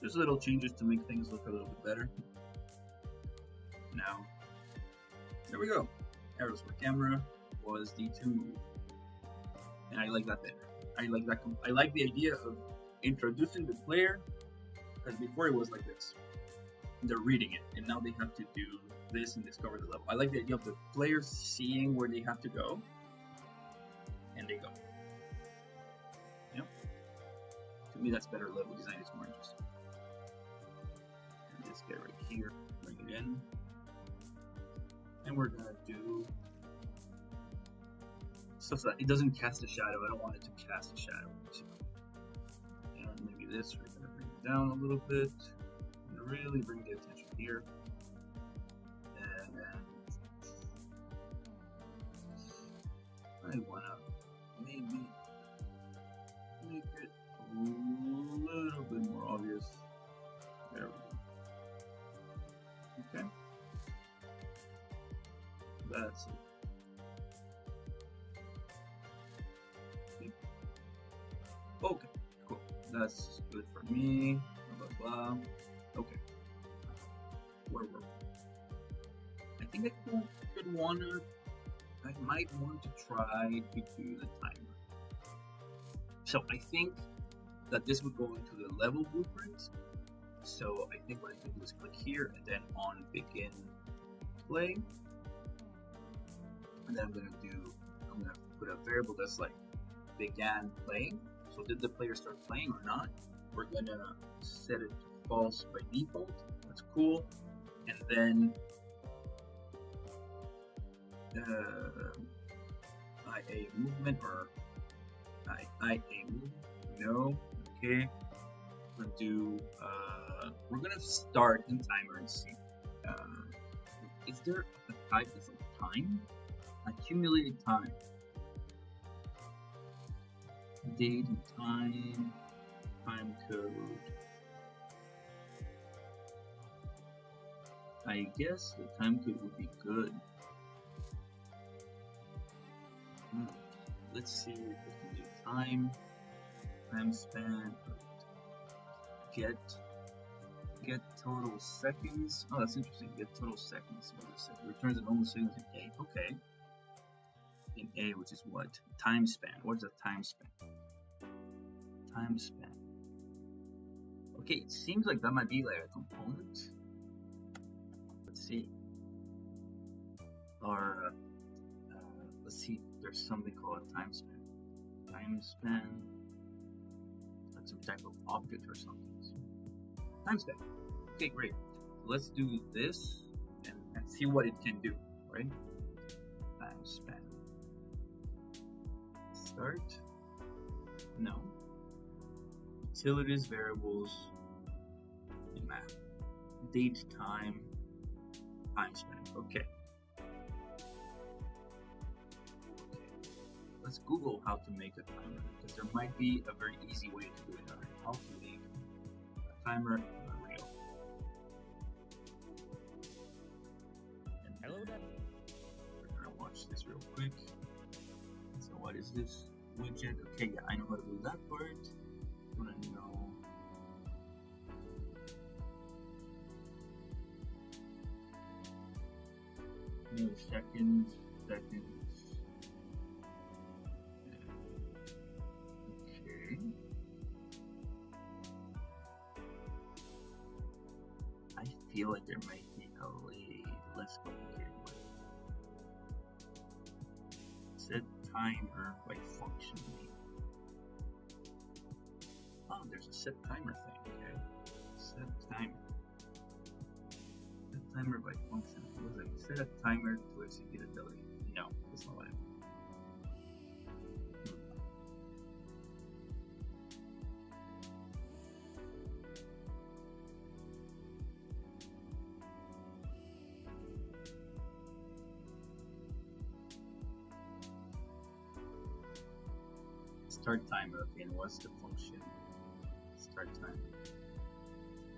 Just little changes to make things look a little bit better. Now, there we go. Arrows for camera was D2, and I like that better. I like that. I like the idea of introducing the player, because before it was like this. They're reading it, and now they have to do this and discover the level. I like the idea of the players seeing where they have to go, and they go. Yep. To me, that's better level design. It's more interesting. And this guy right here, bring it in, and we're gonna do stuff so that it doesn't cast a shadow. I don't want it to cast a shadow. So, and maybe this, we're gonna bring it down a little bit. Really bring the attention here, and then I wanna maybe make it a little bit more obvious. There we go. Okay, that's it. Okay, cool. That's good for me. Blah blah blah. Okay. Where were we? I think I might want to try to do the timer. So I think that this would go into the level blueprint. So I think what I can do is click here and then on begin play. And then I'm gonna put a variable that's like began playing. So did the player start playing or not? We're gonna set it to false by default. That's cool. And then IA movement or IA movement. No. Okay. We're gonna start in timer and see. Is there a type of time? Accumulated time. Date and time code. I guess the time code would be good. Let's see if we can do time span, get total seconds. Oh, that's interesting. Get total seconds. What is it? Returns a normal seconds in A. Okay. In A, which is what? Time span. What is a time span? Time span. Okay, it seems like that might be like a component. Let's see. Or let's see. There's something called a time span. Time span. That's some type of object or something. Time span. Okay, great. Let's do this and see what it can do. Right? Time span. Start. No. Utilities, variables, and math. Date, time span. Okay. Let's Google how to make a timer, because there might be a very easy way to do it. Alright, how to make a timer real. And we're gonna watch this real quick. So what is this widget? Okay, yeah, I know how to do that part. I want to know. Seconds. Okay. I feel like there might be a little less complicated way. Set timer by function name. Oh, there's a set timer thing. Okay. Set timer. Set timer by function. What was it? Set a timer to executability. No, that's not what I mean. Start timer. Okay, and what's the function? Start timer.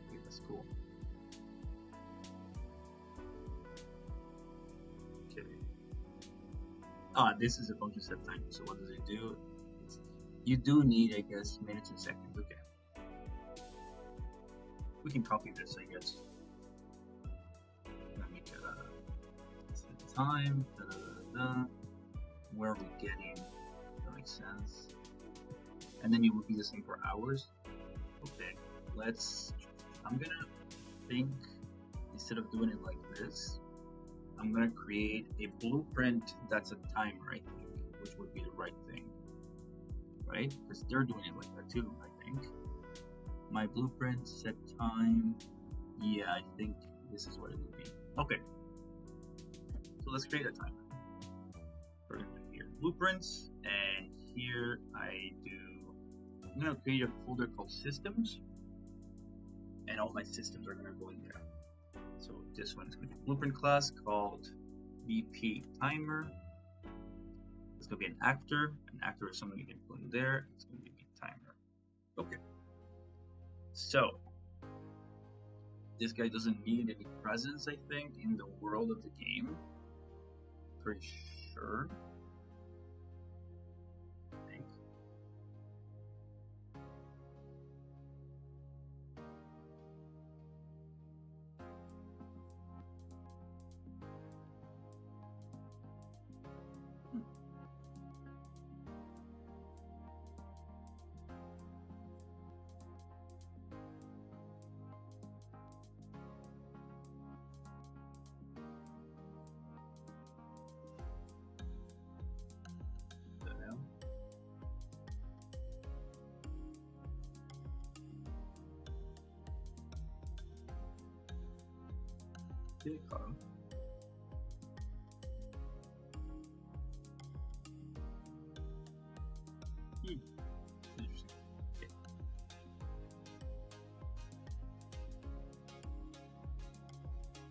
Okay, that's cool. Okay. Ah, this is a function set timer. So what does it do? You do need, I guess, minutes and seconds. Okay. We can copy this, I guess. Let me get set time. Where are we getting? That makes sense. And then it would be the same for hours. Okay, I'm gonna think, instead of doing it like this, I'm gonna create a blueprint that's a timer, I think, which would be the right thing, right? Because they're doing it like that too, I think. My blueprint, set time, yeah, I think this is what it would be. Okay, so let's create a timer. We're gonna do here blueprints, and here I'm gonna create a folder called systems, and all my systems are gonna go in there. So this one is gonna be a blueprint class called BP timer. It's gonna be an actor. An actor is something you can put in there. It's gonna be timer. Okay. So this guy doesn't need any presence, I think, in the world of the game. Pretty sure. Okay, interesting. Okay.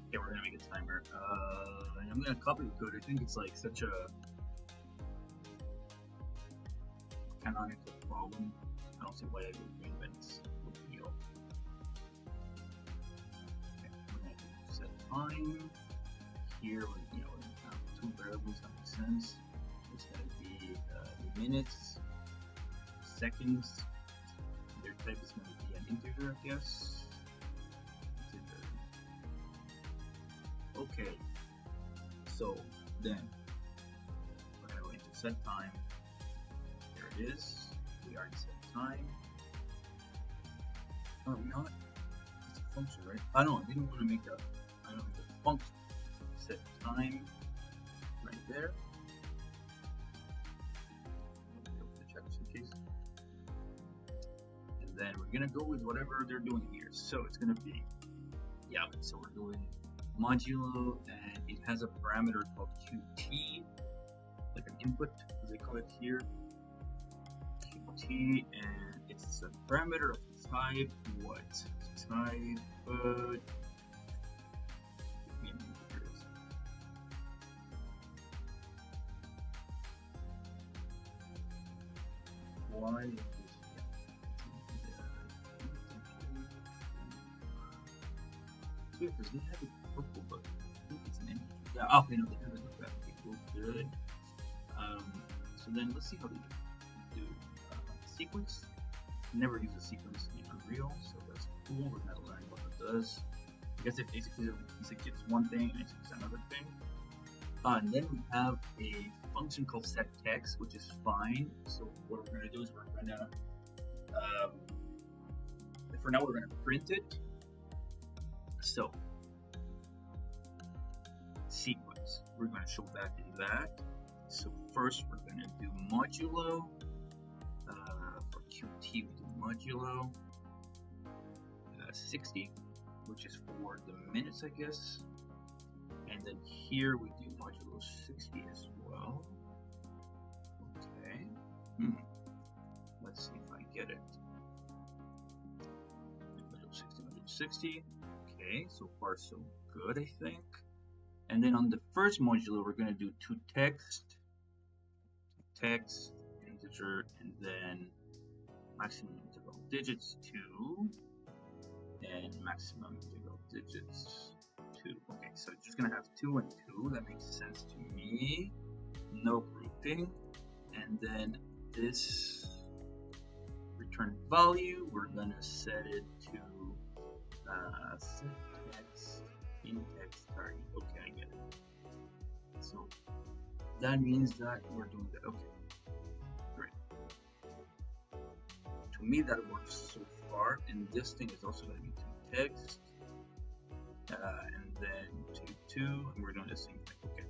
Okay, we're gonna make a timer. And I'm gonna copy the code. I think it's like such a canonical problem. I don't see why I would reinvent the wheel. Okay, we're gonna set time. Here, we have two variables. That makes sense. It's gonna be minutes, seconds. Their type is going to be an integer, I guess. Integer. Okay. So then we're going to go into set time. There it is. We are in set time. Are we not? It's a function, right? I don't. I didn't want to make a. I don't make a function. Set time. Right there. And then we're gonna go with whatever they're doing here. So it's gonna be, yeah. So we're doing modulo, and it has a parameter called qt, like an input, as they call it here. Qt, and it's a parameter of type what? Type. Why is this? Because they have it purple, but I think it's an image. Yeah, okay, no, they have it like that. Okay, cool, good. So then let's see how they do sequence. Never use a sequence in Unreal, so that's cool. We're gonna learn what it does. I guess it executes one thing and executes another thing. And then we have a function called setText, which is fine. So what we're going to do is we're going to, for now, we're going to print it. So sequence, we're going to show back in that. So first, we're going to do modulo. For Qt, we do modulo 60, which is for the minutes, I guess. And then here we do modulo 60 as well. Okay. Let's see if I get it. Modulo 60, modulo 60. Okay, so far so good, I think. And then on the first modulo, we're going to do toText, integer, and then maximum integral digits 2, and maximum integral digits 2. Okay, so it's just gonna have 2 and 2. That makes sense to me. No grouping. And then this return value, we're gonna set it to Set text in text target. Okay, I get it. So that means that we're doing that. Okay, great. To me, that works so far. And this thing is also going to be to text, and then to 2, and we're doing the same thing. Okay.